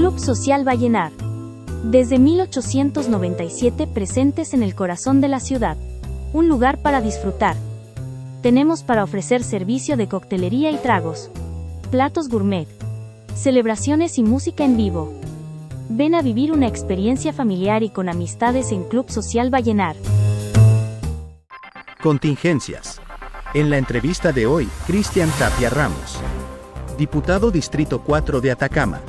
Club Social Vallenar. Desde 1897 presentes en el corazón de la ciudad. Un lugar para disfrutar. Tenemos para ofrecer servicio de coctelería y tragos. Platos gourmet. Celebraciones y música en vivo. Ven a vivir una experiencia familiar y con amistades en Club Social Vallenar. Contingencias. En la entrevista de hoy, Cristian Tapia Ramos, diputado Distrito 4 de Atacama.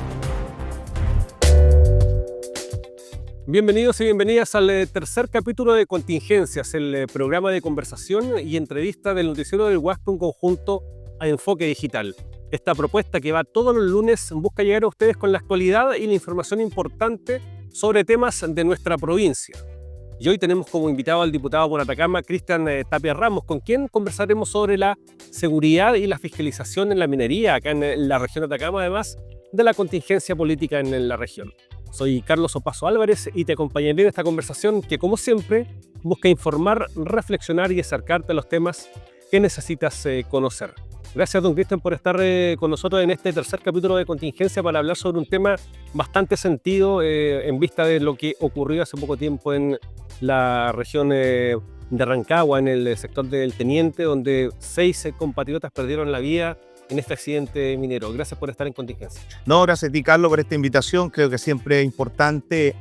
Bienvenidos y bienvenidas al tercer capítulo de Contingencias, el programa de conversación y entrevista del noticiero del Huasco en conjunto a Enfoque Digital. Esta propuesta que va todos los lunes busca llegar a ustedes con la actualidad y la información importante sobre temas de nuestra provincia. Y hoy tenemos como invitado al diputado por Atacama, Cristian Tapia Ramos, con quien conversaremos sobre la seguridad y la fiscalización en la minería acá en la región de Atacama, además de la contingencia política en la región. Soy Carlos Opaso Álvarez y te acompañaré en esta conversación que, como siempre, busca informar, reflexionar y acercarte a los temas que necesitas conocer. Gracias, don Cristian, por estar con nosotros en este tercer capítulo de Contingencia para hablar sobre un tema bastante sentido en vista de lo que ocurrió hace poco tiempo en la región de Rancagua, en el sector del Teniente, donde 6 compatriotas perdieron la vida en este accidente minero. Gracias por estar en Contingencia. No, gracias a ti, Carlos, por esta invitación. Creo que siempre es importante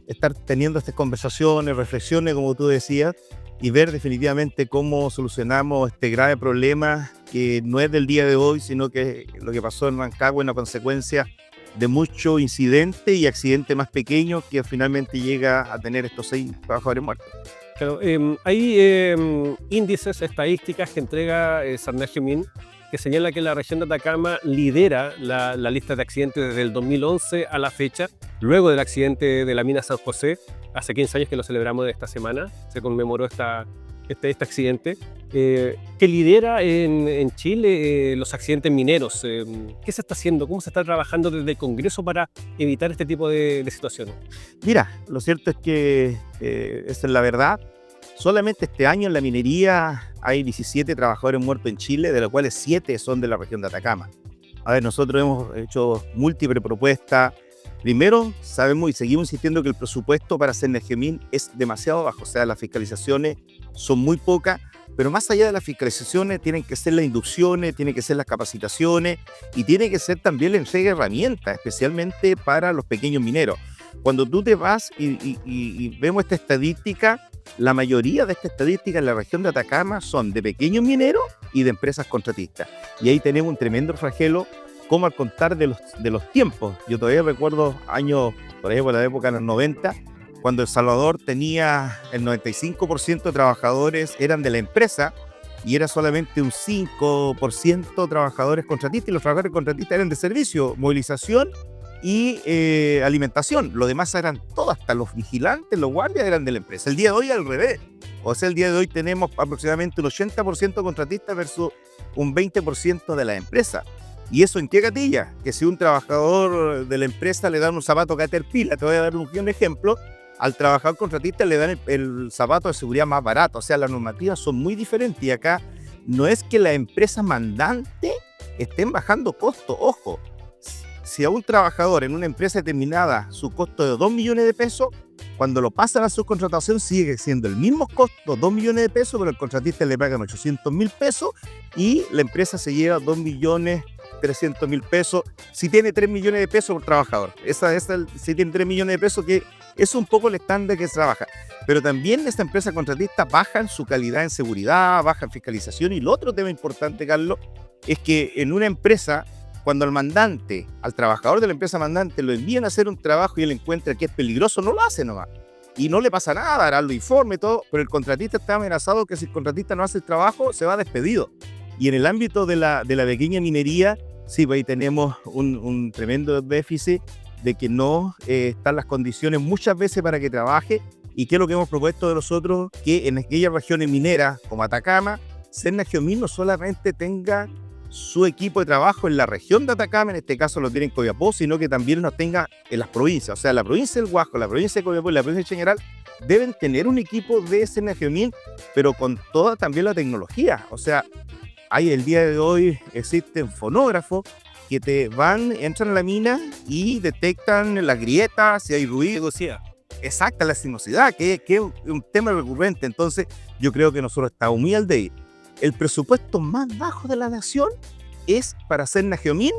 estar teniendo estas conversaciones, reflexiones, como tú decías, y ver definitivamente cómo solucionamos este grave problema que no es del día de hoy, sino que lo que pasó en Rancagua es una consecuencia de muchos incidentes y accidentes más pequeños que finalmente llega a tener estos 6 trabajadores muertos. Claro, hay índices, estadísticas que entrega Sarnagio-Min que señala que la región de Atacama lidera la lista de accidentes desde el 2011 a la fecha, luego del accidente de la mina San José, hace 15 años que lo celebramos esta semana, se conmemoró este accidente, que lidera en Chile los accidentes mineros. ¿Qué se está haciendo? ¿Cómo se está trabajando desde el Congreso para evitar este tipo de situaciones? Mira, lo cierto es que esa es la verdad. Solamente este año en la minería hay 17 trabajadores muertos en Chile, de los cuales 7 son de la región de Atacama. A ver, nosotros hemos hecho múltiples propuestas. Primero, sabemos y seguimos insistiendo que el presupuesto para Sarnagio-Min es demasiado bajo, o sea, las fiscalizaciones son muy pocas, pero más allá de las fiscalizaciones tienen que ser las inducciones, tienen que ser las capacitaciones y tiene que ser también la entrega de herramientas, especialmente para los pequeños mineros. Cuando tú te vas y vemos esta estadística, la mayoría de estas estadísticas en la región de Atacama son de pequeños mineros y de empresas contratistas. Y ahí tenemos un tremendo flagelo, como al contar de los tiempos. Yo todavía recuerdo años, por ejemplo, la época de los 90, cuando El Salvador tenía el 95% de trabajadores eran de la empresa y era solamente un 5% trabajadores contratistas, y los trabajadores contratistas eran de servicio, movilización y alimentación. Lo demás eran todos, hasta los vigilantes, los guardias eran de la empresa. El día de hoy al revés. O sea, el día de hoy tenemos aproximadamente un 80% contratistas versus un 20% de la empresa. ¿Y eso en qué gatilla? Que si un trabajador de la empresa le dan un zapato Caterpillar, te voy a dar un ejemplo, al trabajador contratista le dan el zapato de seguridad más barato. O sea, las normativas son muy diferentes y acá no es que la empresa mandante estén bajando costos, ojo. Si a un trabajador en una empresa determinada su costo de 2 millones de pesos, cuando lo pasan a subcontratación sigue siendo el mismo costo, 2 millones de pesos, pero el contratista le pagan 800.000 pesos y la empresa se lleva 2.300.000 pesos si tiene 3 millones de pesos por trabajador. Si tiene 3 millones de pesos, que es un poco el estándar que se trabaja. Pero también esta empresa contratista baja en su calidad en seguridad, baja en fiscalización. Y el otro tema importante, Carlos, es que en una empresa, cuando al mandante, al trabajador de la empresa mandante, lo envían a hacer un trabajo y él encuentra que es peligroso, no lo hace nomás. Y no le pasa nada, hará los informes y todo, pero el contratista está amenazado que si el contratista no hace el trabajo, se va despedido. Y en el ámbito de la pequeña minería, sí, pues ahí tenemos un tremendo déficit de que no están las condiciones muchas veces para que trabaje. ¿Y qué es lo que hemos propuesto de nosotros? Que en aquellas regiones mineras como Atacama, Sarnagio-Min no solamente tenga su equipo de trabajo en la región de Atacama, en este caso lo tiene en Copiapó, sino que también los tenga en las provincias. O sea, la provincia del Huasco, la provincia de Copiapó y la provincia de Chañaral deben tener un equipo de Sarnagio-Min, pero con toda también la tecnología. O sea, el día de hoy existen fonógrafos que entran a la mina y detectan las grietas, si hay ruido. Exacta, la sismosidad, que es un tema recurrente. Entonces, yo creo que nosotros estamos muy al debe. El presupuesto más bajo de la nación es para hacer Nageomin,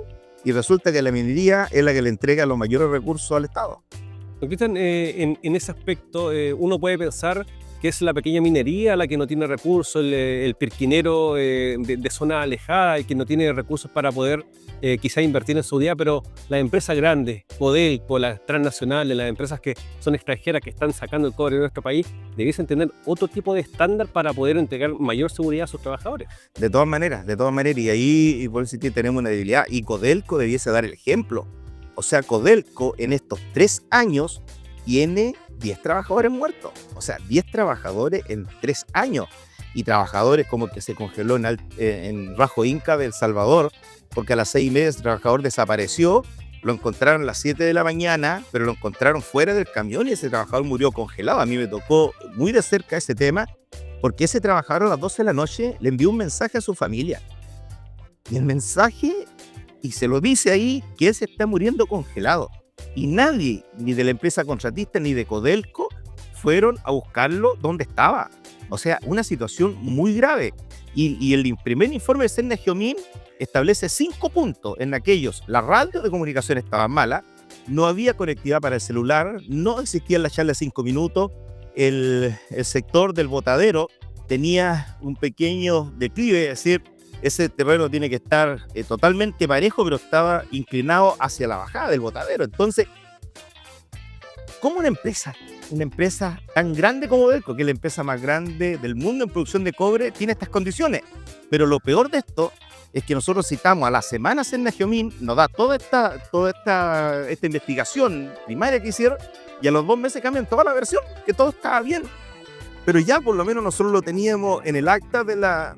y resulta que la minería es la que le entrega los mayores recursos al Estado. Don Cristian, en ese aspecto, uno puede pensar que es la pequeña minería la que no tiene recursos, el pirquinero de zona alejada, el que no tiene recursos para poder quizá invertir en su día, pero las empresas grandes, Codelco, las transnacionales, las empresas que son extranjeras, que están sacando el cobre de nuestro país, debiesen tener otro tipo de estándar para poder entregar mayor seguridad a sus trabajadores. De todas maneras, y ahí, y por eso tenemos una debilidad, y Codelco debiese dar el ejemplo. O sea, Codelco en estos 3 años tiene 10 trabajadores muertos. O sea, 10 trabajadores en 3 años. Y trabajadores como el que se congeló en Rajo Inca de El Salvador, porque a las 6:30 ese trabajador desapareció. Lo encontraron a las 7 de la mañana, pero lo encontraron fuera del camión y ese trabajador murió congelado. A mí me tocó muy de cerca ese tema, porque ese trabajador a las 12 de la noche le envió un mensaje a su familia. Y el mensaje, y se lo dice ahí, que él se está muriendo congelado. Y nadie, ni de la empresa contratista, ni de Codelco, fueron a buscarlo donde estaba. O sea, una situación muy grave. Y el primer informe de Cernageomin establece 5 puntos en aquellos. La radio de comunicación estaba mala, no había conectividad para el celular, no existían las charlas de 5 minutos, el sector del botadero tenía un pequeño declive, es decir, ese terreno tiene que estar totalmente parejo, pero estaba inclinado hacia la bajada del botadero. Entonces, ¿cómo una empresa tan grande como Codelco, que es la empresa más grande del mundo en producción de cobre, tiene estas condiciones? Pero lo peor de esto es que nosotros citamos a la semana Cernageomin, nos da toda esta investigación primaria que hicieron, y a los 2 meses cambian toda la versión, que todo estaba bien. Pero ya por lo menos nosotros lo teníamos en el acta de la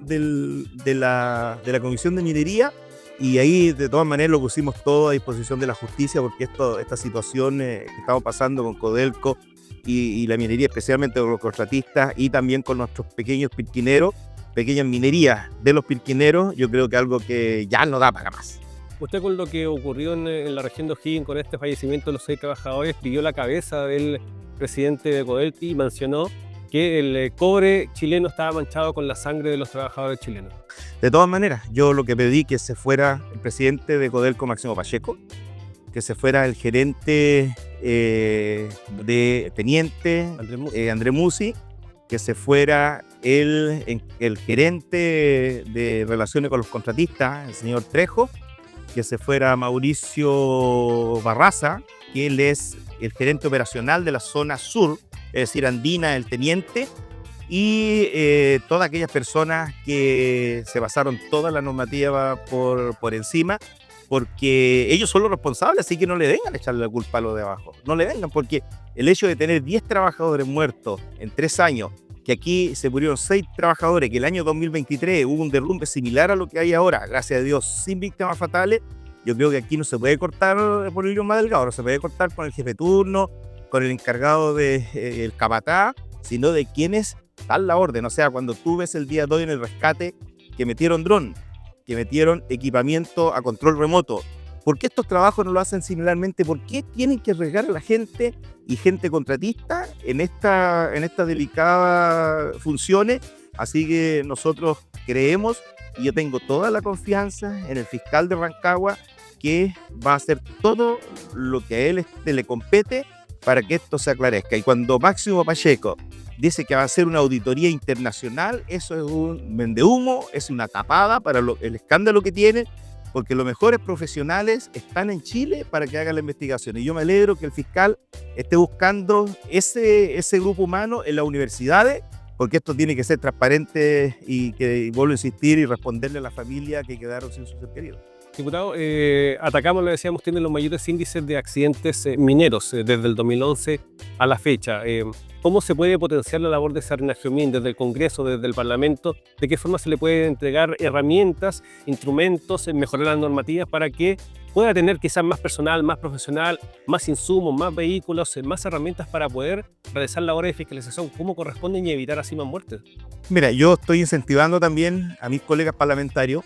Comisión de Minería, y ahí de todas maneras lo pusimos todo a disposición de la justicia, porque esta situación que estamos pasando con Codelco y la minería, especialmente con los contratistas y también con nuestros pequeños pirquineros, pequeñas minerías de los pirquineros, yo creo que algo que ya no da para más. Usted, con lo que ocurrió en la región de O'Higgins, con este fallecimiento de los 6 trabajadores, pidió la cabeza del presidente de Codelco y mencionó que el cobre chileno estaba manchado con la sangre de los trabajadores chilenos. De todas maneras, yo lo que pedí que se fuera el presidente de Codelco, Máximo Pacheco, que se fuera el gerente de teniente, Andrés Musi, que se fuera el gerente de relaciones con los contratistas, el señor Trejo, que se fuera Mauricio Barraza, que él es el gerente operacional de la zona sur, es decir, andina, el teniente, y todas aquellas personas que se pasaron toda la normativa por encima, porque ellos son los responsables, así que no le vengan a echarle la culpa a los de abajo, no le vengan, porque el hecho de tener 10 trabajadores muertos en 3 años, que aquí se murieron 6 trabajadores, que el año 2023 hubo un derrumbe similar a lo que hay ahora, gracias a Dios, sin víctimas fatales, yo creo que aquí no se puede cortar por el hilo más delgado, no se puede cortar con el jefe de turno, con el encargado del capataz, sino de quienes dan la orden. O sea, cuando tú ves el día de hoy en el rescate que metieron dron, que metieron equipamiento a control remoto, ¿por qué estos trabajos no lo hacen similarmente? ¿Por qué tienen que arriesgar a la gente y gente contratista en estas delicadas funciones? Así que nosotros creemos, y yo tengo toda la confianza en el fiscal de Rancagua, que va a hacer todo lo que a él le compete para que esto se aclarezca. Y cuando Máximo Pacheco dice que va a hacer una auditoría internacional, eso es un vendehumo, es una tapada para el escándalo que tiene, porque los mejores profesionales están en Chile para que hagan la investigación. Y yo me alegro que el fiscal esté buscando ese grupo humano en las universidades, porque esto tiene que ser transparente y vuelvo a insistir y responderle a la familia que quedaron sin sus seres queridos. Diputado, Atacama, lo decíamos, tiene los mayores índices de accidentes mineros desde el 2011 a la fecha. ¿Cómo se puede potenciar la labor de Cernageomin desde el Congreso, desde el Parlamento? ¿De qué forma se le puede entregar herramientas, instrumentos, mejorar las normativas para que pueda tener quizás más personal, más profesional, más insumos, más vehículos, más herramientas para poder realizar labores de fiscalización como corresponden y evitar así más muertes? Mira, yo estoy incentivando también a mis colegas parlamentarios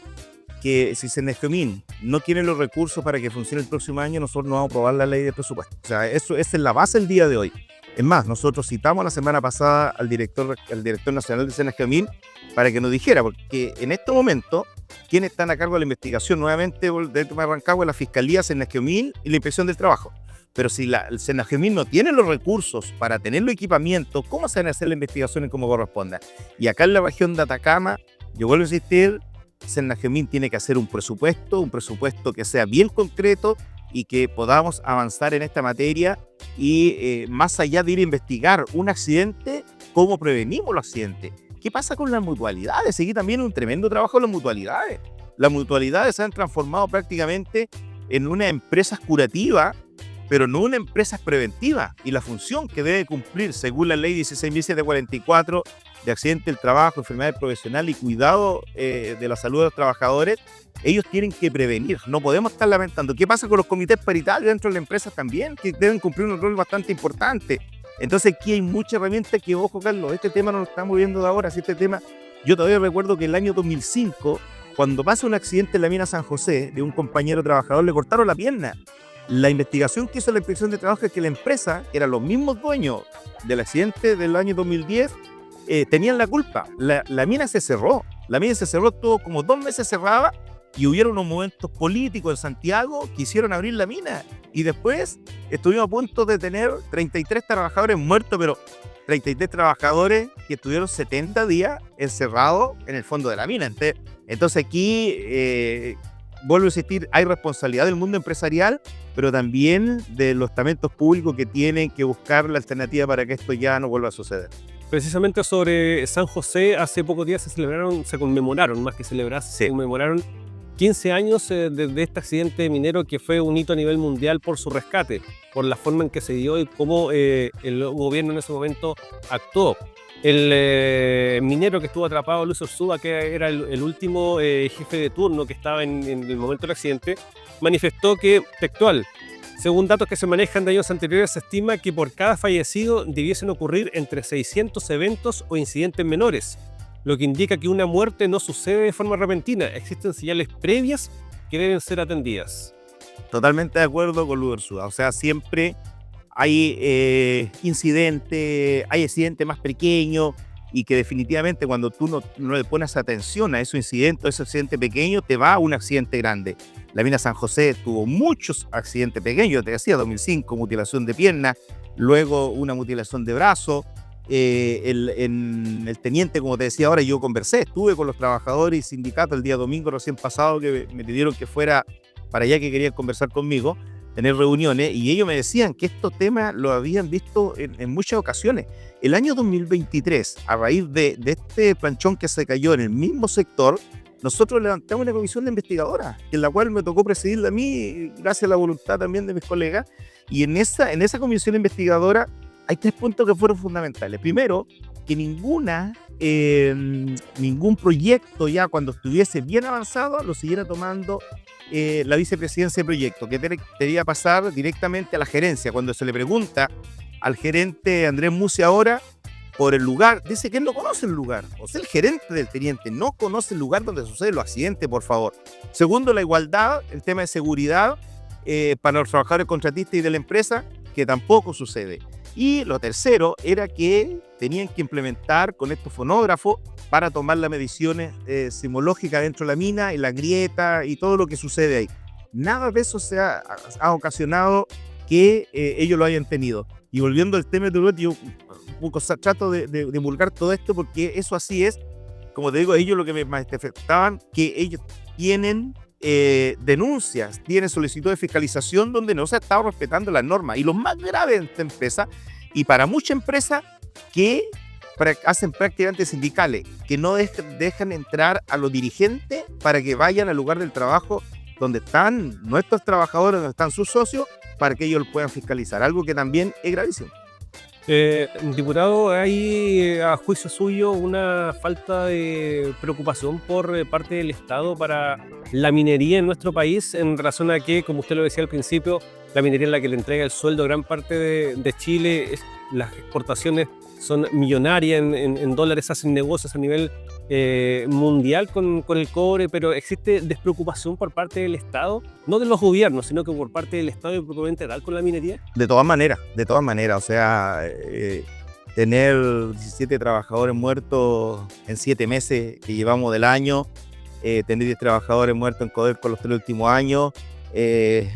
que si Senefemín no tiene los recursos para que funcione el próximo año, nosotros no vamos a aprobar la ley de presupuesto. O sea, esa es la base del día de hoy. Es más, nosotros citamos la semana pasada al director nacional de Senefemín para que nos dijera, porque en este momento, ¿quiénes están a cargo de la investigación? Nuevamente, del tema de Rancagua, la Fiscalía, Senefemín y la Inspección del Trabajo. Pero si el Senafemín no tiene los recursos para tener los equipamientos, ¿cómo se van a hacer las investigaciones como corresponda? Y acá en la región de Atacama, yo vuelvo a insistir, Senafemín tiene que hacer un presupuesto que sea bien concreto y que podamos avanzar en esta materia y más allá de ir a investigar un accidente, ¿cómo prevenimos los accidentes? ¿Qué pasa con las mutualidades? Aquí también un tremendo trabajo en las mutualidades. Las mutualidades se han transformado prácticamente en una empresa curativa, pero no una empresa preventiva, y la función que debe cumplir según la ley 16.744 de accidente del trabajo, enfermedad profesional y cuidado de la salud de los trabajadores, ellos tienen que prevenir, no podemos estar lamentando. ¿Qué pasa con los comités paritarios dentro de la empresa también? Que deben cumplir un rol bastante importante. Entonces aquí hay muchas herramientas que, ojo Carlos, este tema no lo estamos viendo de ahora, yo todavía recuerdo que el año 2005, cuando pasa un accidente en la mina San José, de un compañero trabajador, le cortaron la pierna. La investigación que hizo la Inspección de Trabajo es que la empresa, que eran los mismos dueños del accidente del año 2010, tenían la culpa. La mina se cerró. Estuvo como 2 meses cerrada y hubieron unos momentos políticos en Santiago que hicieron abrir la mina. Y después estuvimos a punto de tener 33 trabajadores muertos, pero 33 trabajadores que estuvieron 70 días encerrados en el fondo de la mina. Entonces aquí... vuelvo a insistir, hay responsabilidad del mundo empresarial, pero también de los estamentos públicos que tienen que buscar la alternativa para que esto ya no vuelva a suceder. Precisamente sobre San José, hace pocos días se conmemoraron 15 años de este accidente minero que fue un hito a nivel mundial por su rescate, por la forma en que se dio y cómo el gobierno en ese momento actuó. El minero que estuvo atrapado, Luis Orsúa, que era el último jefe de turno que estaba en el momento del accidente, manifestó que, textual, según datos que se manejan de años anteriores, se estima que por cada fallecido debiesen ocurrir entre 600 eventos o incidentes menores, lo que indica que una muerte no sucede de forma repentina, existen señales previas que deben ser atendidas. Totalmente de acuerdo con Luis Orsúa, o sea, siempre... hay accidentes más pequeños y que definitivamente cuando tú no le pones atención a ese accidente pequeño, te va a un accidente grande. La mina San José tuvo muchos accidentes pequeños, te decía, 2005, mutilación de pierna, luego una mutilación de brazo. El teniente, como te decía ahora, yo estuve con los trabajadores y sindicatos el día domingo recién pasado, que me pidieron que fuera para allá, que querían conversar conmigo, tener reuniones, y ellos me decían que estos temas lo habían visto en muchas ocasiones. El año 2023, a raíz de este planchón que se cayó en el mismo sector, nosotros levantamos una comisión de investigadora, en la cual me tocó presidirla a mí, gracias a la voluntad también de mis colegas, y en esa comisión investigadora hay 3 puntos que fueron fundamentales. Primero, que ningún proyecto ya cuando estuviese bien avanzado lo siguiera tomando la vicepresidencia de proyecto, que debería pasar directamente a la gerencia. Cuando se le pregunta al gerente Andrés Musi ahora por el lugar, dice que él no conoce el lugar. O sea, el gerente del teniente no conoce el lugar donde suceden los accidentes, por favor. Segundo, la igualdad, el tema de seguridad para los trabajadores contratistas y de la empresa, que tampoco sucede. Y lo tercero era que tenían que implementar con estos fonógrafos para tomar las mediciones sismológicas dentro de la mina y la grieta y todo lo que sucede ahí. Nada de eso ha ocasionado que ellos lo hayan tenido. Y volviendo al tema de Uruguay, yo trato de divulgar todo esto porque eso así es. Como te digo, ellos lo que me manifestaban, que ellos tienen denuncias, tienen solicitud de fiscalización donde no se ha estado respetando las normas. Y lo más grave de esta empresa, y para muchas empresas que hacen prácticas antisindicales, que no dejan entrar a los dirigentes para que vayan al lugar del trabajo donde están nuestros trabajadores, donde están sus socios, para que ellos lo puedan fiscalizar, algo que también es gravísimo. Diputado, hay a juicio suyo una falta de preocupación por parte del Estado para la minería en nuestro país, en razón a que, como usted lo decía al principio, la minería es la que le entrega el sueldo a gran parte de Chile, las exportaciones son millonarias en dólares, hacen negocios a nivel mundial con el cobre, pero existe despreocupación por parte del Estado, no de los gobiernos, sino que por parte del Estado y propiamente tal con la minería. De todas maneras, o sea, tener 17 trabajadores muertos en 7 meses que llevamos del año, tener 10 trabajadores muertos en Codelco los 3 últimos años,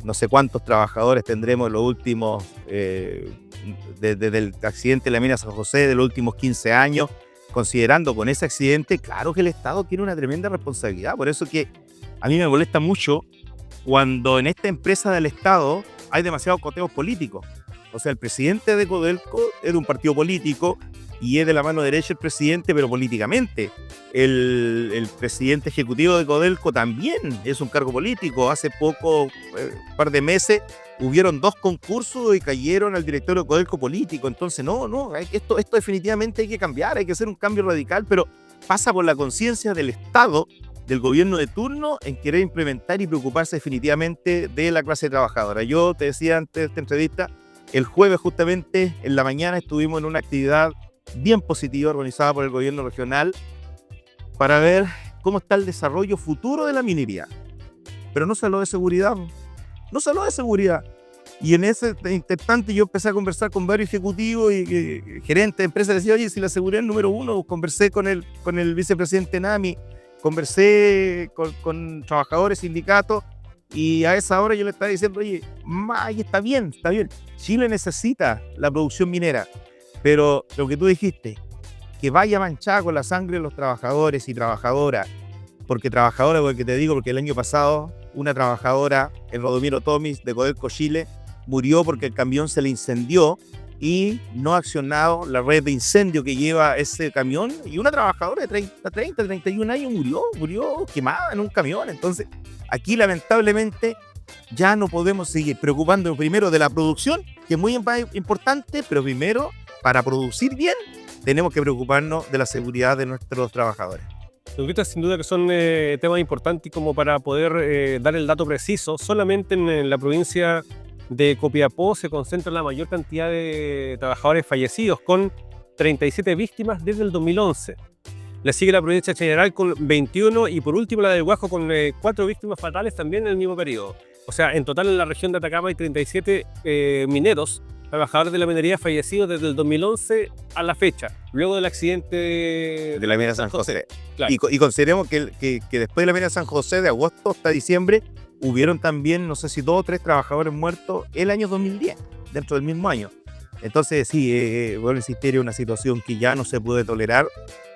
no sé cuántos trabajadores tendremos en los últimos, desde el accidente de la mina San José de los últimos 15 años, considerando con ese accidente, claro que el Estado tiene una tremenda responsabilidad. Por eso que a mí me molesta mucho cuando en esta empresa del Estado hay demasiados coteos políticos. O sea, el presidente de Codelco es de un partido político y es de la mano derecha el presidente, pero políticamente. El presidente ejecutivo de Codelco también es un cargo político. Hace poco, un par de meses, hubieron 2 concursos y cayeron al directorio de Codelco político. Entonces, esto definitivamente hay que cambiar, hay que hacer un cambio radical, pero pasa por la conciencia del Estado, del gobierno de turno, en querer implementar y preocuparse definitivamente de la clase trabajadora. Yo te decía antes de esta entrevista, el jueves justamente en la mañana estuvimos en una actividad bien positiva organizada por el gobierno regional para ver cómo está el desarrollo futuro de la minería. Pero no se habló de seguridad. No se habló de seguridad. Y en ese instante yo empecé a conversar con varios ejecutivos y gerentes de empresas. Decía, oye, si la seguridad es número 1, conversé con el vicepresidente Nami, conversé con trabajadores, sindicatos, y a esa hora yo le estaba diciendo, oye, ahí está bien. Chile necesita la producción minera, pero lo que tú dijiste, que vaya manchada con la sangre de los trabajadores y trabajadoras, porque te digo, porque el año pasado una trabajadora, el Rodomiro Tomis de Codelco Chile, murió porque el camión se le incendió y no ha accionado la red de incendio que lleva ese camión, y una trabajadora de 31 años murió quemada en un camión. Entonces, aquí lamentablemente ya no podemos seguir preocupándonos primero de la producción, que es muy importante, pero primero, para producir bien, tenemos que preocuparnos de la seguridad de nuestros trabajadores. Sin duda que son temas importantes, como para poder dar el dato preciso. Solamente en la provincia de Copiapó se concentra la mayor cantidad de trabajadores fallecidos, con 37 víctimas desde el 2011. Le sigue la provincia general con 21 y por último la del Guasco con 4 víctimas fatales también en el mismo periodo. O sea, en total en la región de Atacama hay 37 mineros, trabajadores de la minería fallecidos desde el 2011 a la fecha, luego del accidente de la mina San José. Claro. Y consideremos que después de la mina San José, de agosto hasta diciembre, hubieron también, no sé si 2 o 3 trabajadores muertos el año 2010, dentro del mismo año. Entonces, sí, vuelvo a insistir, es una situación que ya no se puede tolerar.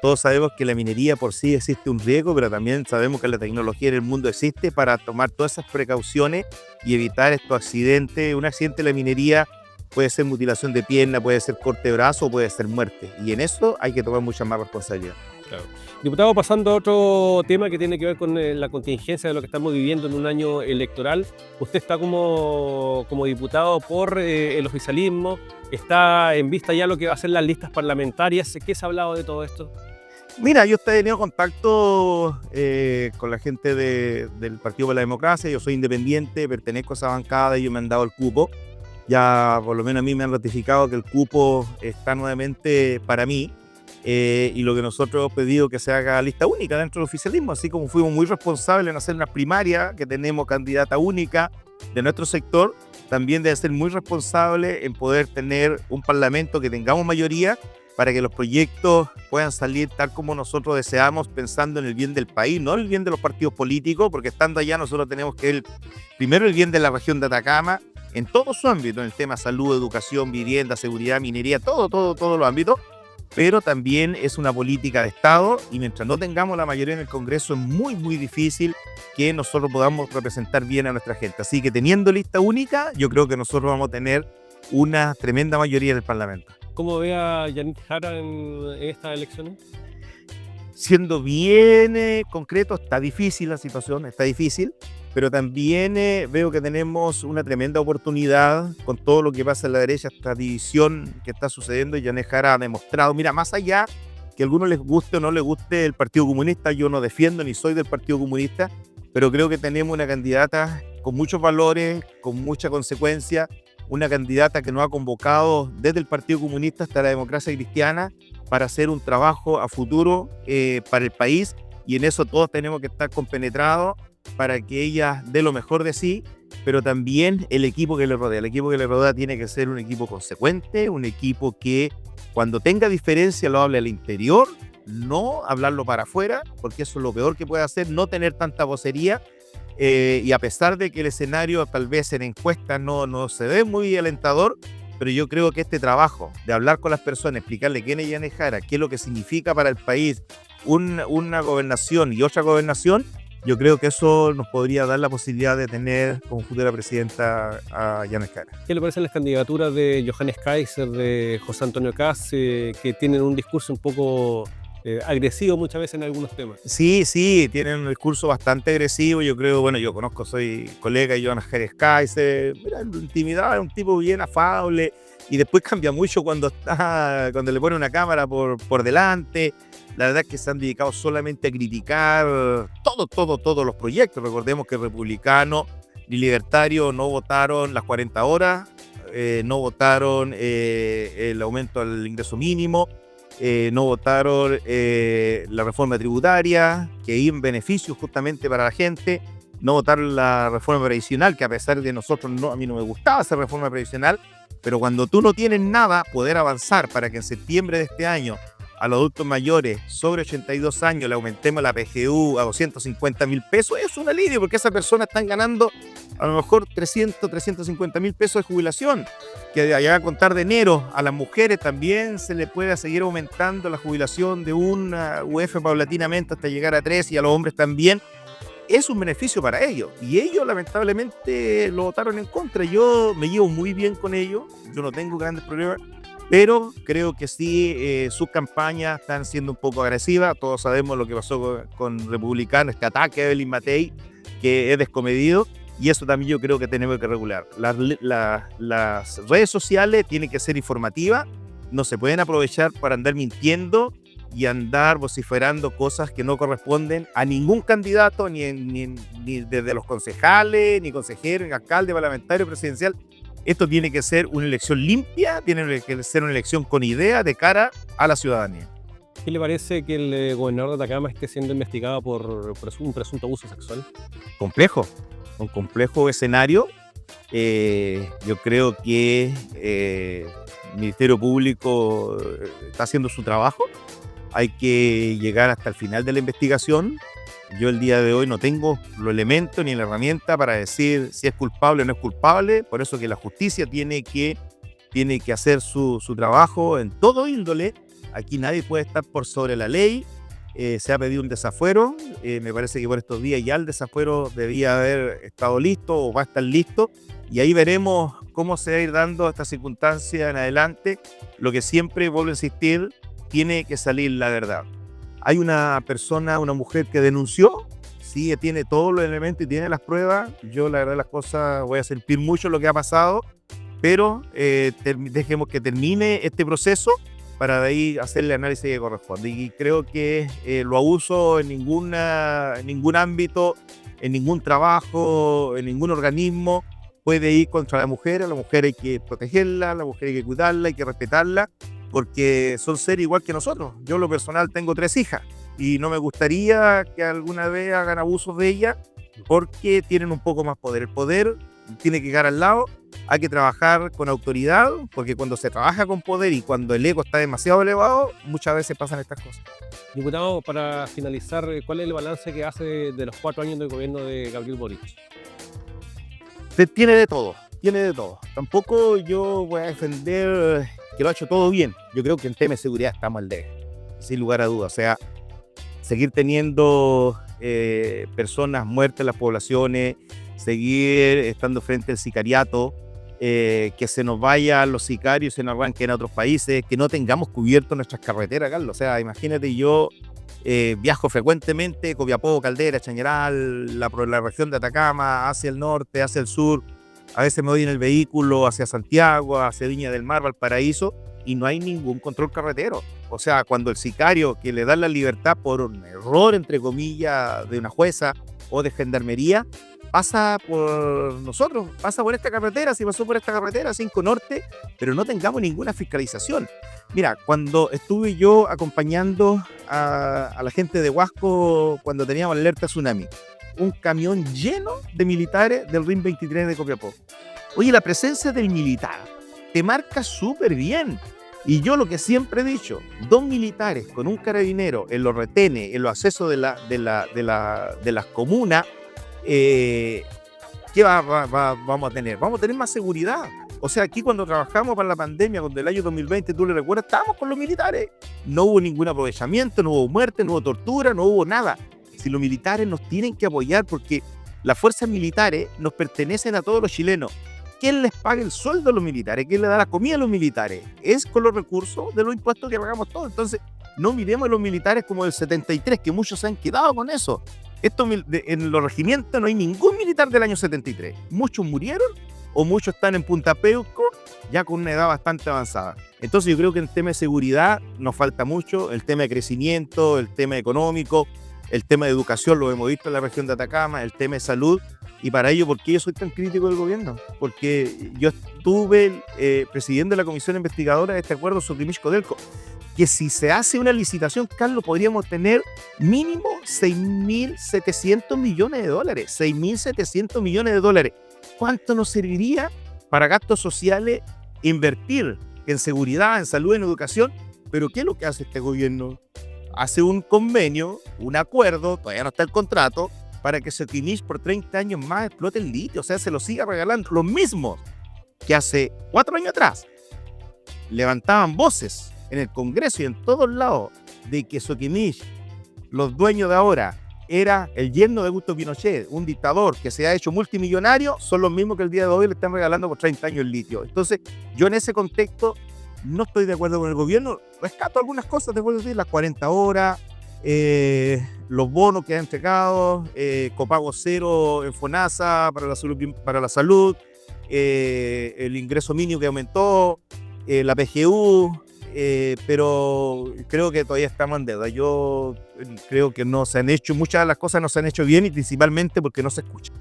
Todos sabemos que la minería por sí existe un riesgo, pero también sabemos que la tecnología en el mundo existe para tomar todas esas precauciones y evitar estos accidentes. Un accidente de la minería puede ser mutilación de pierna, puede ser corte de brazo o puede ser muerte. Y en eso hay que tomar mucha más responsabilidad. Claro. Diputado, pasando a otro tema que tiene que ver con la contingencia de lo que estamos viviendo en un año electoral. Usted está como diputado por el oficialismo, está en vista ya lo que va a ser las listas parlamentarias. ¿Qué se ha hablado de todo esto? Mira, yo he tenido contacto con la gente del Partido por la Democracia. Yo soy independiente, pertenezco a esa bancada y ellos me han dado el cupo. Ya por lo menos a mí me han ratificado que el cupo está nuevamente para mí. Y lo que nosotros hemos pedido que se haga lista única dentro del oficialismo, así como fuimos muy responsables en hacer una primaria, que tenemos candidata única de nuestro sector, también debe ser muy responsable en poder tener un parlamento que tengamos mayoría para que los proyectos puedan salir tal como nosotros deseamos, pensando en el bien del país, no en el bien de los partidos políticos, porque estando allá nosotros tenemos que ver primero el bien de la región de Atacama en todo su ámbito, en el tema salud, educación, vivienda, seguridad, minería, todos los ámbitos. Pero también es una política de Estado y mientras no tengamos la mayoría en el Congreso es muy, muy difícil que nosotros podamos representar bien a nuestra gente. Así que teniendo lista única, yo creo que nosotros vamos a tener una tremenda mayoría en el Parlamento. ¿Cómo ve a Yannick Jara en estas elecciones? Siendo bien concreto, está difícil la situación, está difícil, pero también veo que tenemos una tremenda oportunidad con todo lo que pasa en la derecha, esta división que está sucediendo, y Yannick Jara ha demostrado, mira, más allá que a algunos les guste o no les guste el Partido Comunista, yo no defiendo ni soy del Partido Comunista, pero creo que tenemos una candidata con muchos valores, con mucha consecuencia, una candidata que nos ha convocado desde el Partido Comunista hasta la Democracia Cristiana para hacer un trabajo a futuro para el país, y en eso todos tenemos que estar compenetrados para que ella dé lo mejor de sí, pero también el equipo que le rodea. El equipo que le rodea tiene que ser un equipo consecuente, un equipo que cuando tenga diferencia lo hable al interior, no hablarlo para afuera, porque eso es lo peor que puede hacer, no tener tanta vocería. Y a pesar de que el escenario tal vez en encuestas no se ve muy alentador, pero yo creo que este trabajo de hablar con las personas, explicarle quién es Yanes Jara, qué es lo que significa para el país una gobernación y otra gobernación, yo creo que eso nos podría dar la posibilidad de tener como futura presidenta a Yanes Jara. ¿Qué le parecen las candidaturas de Johannes Kaiser, de José Antonio Kast, que tienen un discurso un poco agresivo muchas veces en algunos temas? Sí, tienen un discurso bastante agresivo. Yo creo, bueno, yo conozco, soy colega de Johannes Kaiser, mira, en intimidad es un tipo bien afable, y después cambia mucho cuando le pone una cámara por delante. La verdad es que se han dedicado solamente a criticar todos los proyectos. Recordemos que republicanos y libertarios no votaron las 40 horas, no votaron el aumento del ingreso mínimo, no votaron la reforma tributaria, que iba en beneficio justamente para la gente, no votaron la reforma previsional, que a pesar de nosotros, a mí no me gustaba esa reforma previsional, pero cuando tú no tienes nada, poder avanzar para que en septiembre de este año a los adultos mayores sobre 82 años le aumentemos la PGU a 250.000 pesos, es un alivio, porque esas personas están ganando a lo mejor 350.000 pesos de jubilación, que allá a contar de enero. A las mujeres también se les puede seguir aumentando la jubilación de una UF paulatinamente hasta llegar a 3, y a los hombres también. Es un beneficio para ellos, y ellos lamentablemente lo votaron en contra. Yo me llevo muy bien con ellos, yo no tengo grandes problemas, pero creo que sí, sus campañas están siendo un poco agresivas. Todos sabemos lo que pasó con Republicano, este ataque a Evelyn Matei, que es descomedido, y eso también yo creo que tenemos que regular. Las redes sociales tienen que ser informativas, no se pueden aprovechar para andar mintiendo y andar vociferando cosas que no corresponden a ningún candidato, ni desde los concejales, ni consejeros, ni alcalde, parlamentario, presidencial. Esto tiene que ser una elección limpia, tiene que ser una elección con idea de cara a la ciudadanía. ¿Qué le parece que el gobernador de Atacama esté siendo investigado por un presunto abuso sexual? Un complejo escenario. Yo creo que el Ministerio Público está haciendo su trabajo. Hay que llegar hasta el final de la investigación. Yo el día de hoy no tengo los elementos ni la herramienta para decir si es culpable o no es culpable. Por eso que la justicia tiene que hacer su trabajo en todo índole. Aquí nadie puede estar por sobre la ley. Se ha pedido un desafuero. Me parece que por estos días ya el desafuero debía haber estado listo o va a estar listo. Y ahí veremos cómo se va a ir dando esta circunstancia en adelante. Lo que siempre vuelvo a insistir, tiene que salir la verdad. Hay una persona, una mujer que denunció, sí, tiene todos los elementos y tiene las pruebas. Yo la verdad las cosas voy a sentir mucho lo que ha pasado, pero dejemos que termine este proceso para de ahí hacer el análisis que corresponde. Y creo que los abusos en ningún ámbito, en ningún trabajo, en ningún organismo puede ir contra la mujer. A la mujer hay que protegerla, a la mujer hay que cuidarla, hay que respetarla, porque son seres igual que nosotros. Yo en lo personal tengo 3 hijas y no me gustaría que alguna vez hagan abusos de ellas, porque tienen un poco más poder. El poder tiene que quedar al lado, hay que trabajar con autoridad, porque cuando se trabaja con poder y cuando el ego está demasiado elevado, muchas veces pasan estas cosas. Diputado, para finalizar, ¿cuál es el balance que hace de los 4 años del gobierno de Gabriel Boric? Tiene de todo. Tampoco yo voy a defender que lo ha hecho todo bien. Yo creo que en tema de seguridad estamos al debe, sin lugar a dudas. O sea, seguir teniendo personas muertas en las poblaciones, seguir estando frente al sicariato, que se nos vayan los sicarios, se nos arranquen a otros países, que no tengamos cubierto nuestras carreteras, Carlos. O sea, imagínate, yo viajo frecuentemente, Copiapó, Caldera, Chañaral, la región de Atacama, hacia el norte, hacia el sur. A veces me voy en el vehículo hacia Santiago, hacia Viña del Mar, Valparaíso, y no hay ningún control carretero. O sea, cuando el sicario que le da la libertad por un error, entre comillas, de una jueza o de gendarmería, pasa por nosotros, pasa por esta carretera, si pasó por esta carretera, 5 Norte, pero no tengamos ninguna fiscalización. Mira, cuando estuve yo acompañando a la gente de Huasco cuando teníamos alerta tsunami, un camión lleno de militares del RIM 23 de Copiapó. Oye, la presencia del militar te marca súper bien. Y yo lo que siempre he dicho, 2 militares con un carabinero en los retenes, en los accesos de las comunas, ¿qué vamos a tener? Vamos a tener más seguridad. O sea, aquí cuando trabajamos para la pandemia, cuando el año 2020, tú le recuerdas, estábamos con los militares. No hubo ningún aprovechamiento, no hubo muerte, no hubo tortura, no hubo nada. Si los militares nos tienen que apoyar porque las fuerzas militares nos pertenecen a todos los chilenos. ¿Quién les paga el sueldo a los militares? ¿Quién le da la comida a los militares? Es con los recursos de los impuestos que pagamos todos. Entonces, no miremos a los militares como del 73, que muchos se han quedado con eso. En los regimientos no hay ningún militar del año 73. Muchos murieron o muchos están en Punta Peuco ya con una edad bastante avanzada. Entonces yo creo que en el tema de seguridad nos falta mucho, el tema de crecimiento, el tema económico, el tema de educación, lo hemos visto en la región de Atacama, el tema de salud. Y para ello, ¿por qué yo soy tan crítico del gobierno? Porque yo estuve presidiendo la comisión investigadora de este acuerdo Soquimich-Codelco, que si se hace una licitación, Carlos, podríamos tener mínimo 6.700 millones de dólares. 6.700 millones de dólares. ¿Cuánto nos serviría para gastos sociales invertir en seguridad, en salud, en educación? Pero ¿qué es lo que hace este gobierno? Hace un convenio, un acuerdo, todavía no está el contrato, para que Soquimich por 30 años más explote el litio, o sea, se lo siga regalando. Los mismos que hace 4 años atrás levantaban voces en el Congreso y en todos lados de que Soquimich, los dueños de ahora, era el yerno de Augusto Pinochet, un dictador que se ha hecho multimillonario, son los mismos que el día de hoy le están regalando por 30 años el litio. Entonces, yo en ese contexto no estoy de acuerdo con el gobierno, rescato algunas cosas, te puedo decir, las 40 horas, los bonos que han entregado, copago cero en FONASA para la salud, el ingreso mínimo que aumentó, la PGU, pero creo que todavía estamos en deuda. Yo creo que no se han hecho, muchas de las cosas no se han hecho bien y principalmente porque no se escucha.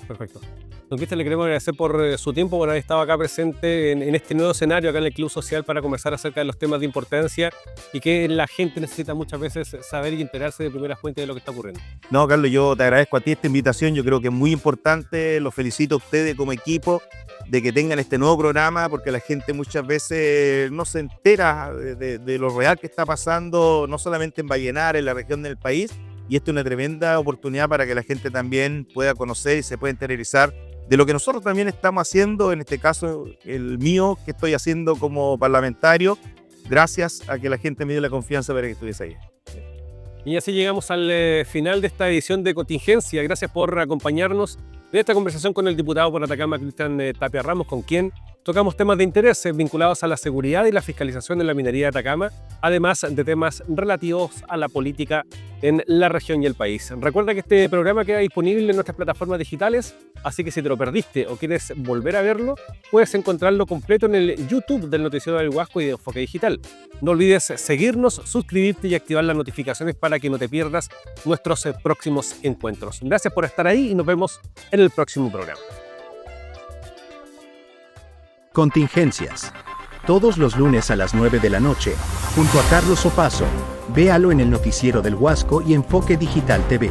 Perfecto. Don Cristian, le queremos agradecer por su tiempo, por haber estado acá presente en este nuevo escenario, acá en el Club Social, para conversar acerca de los temas de importancia y que la gente necesita muchas veces saber y enterarse de primera fuente de lo que está ocurriendo. No, Carlos, yo te agradezco a ti esta invitación, yo creo que es muy importante, los felicito a ustedes como equipo de que tengan este nuevo programa, porque la gente muchas veces no se entera de lo real que está pasando, no solamente en Vallenar, en la región del país, y esto es una tremenda oportunidad para que la gente también pueda conocer y se pueda interiorizar de lo que nosotros también estamos haciendo, en este caso el mío, que estoy haciendo como parlamentario, gracias a que la gente me dio la confianza para que estuviese ahí. Y así llegamos al final de esta edición de Contingencia. Gracias por acompañarnos en esta conversación con el diputado por Atacama, Cristian Tapia Ramos, con quien tocamos temas de interés vinculados a la seguridad y la fiscalización de la minería de Atacama, además de temas relativos a la política en la región y el país. Recuerda que este programa queda disponible en nuestras plataformas digitales, así que si te lo perdiste o quieres volver a verlo, puedes encontrarlo completo en el YouTube del Noticiero del Huasco y de Enfoque Digital. No olvides seguirnos, suscribirte y activar las notificaciones para que no te pierdas nuestros próximos encuentros. Gracias por estar ahí y nos vemos en el próximo programa. Contingencias. Todos los lunes a las 9 de la noche, junto a Carlos Opaso. Véalo en el Noticiero del Huasco y Enfoque Digital TV.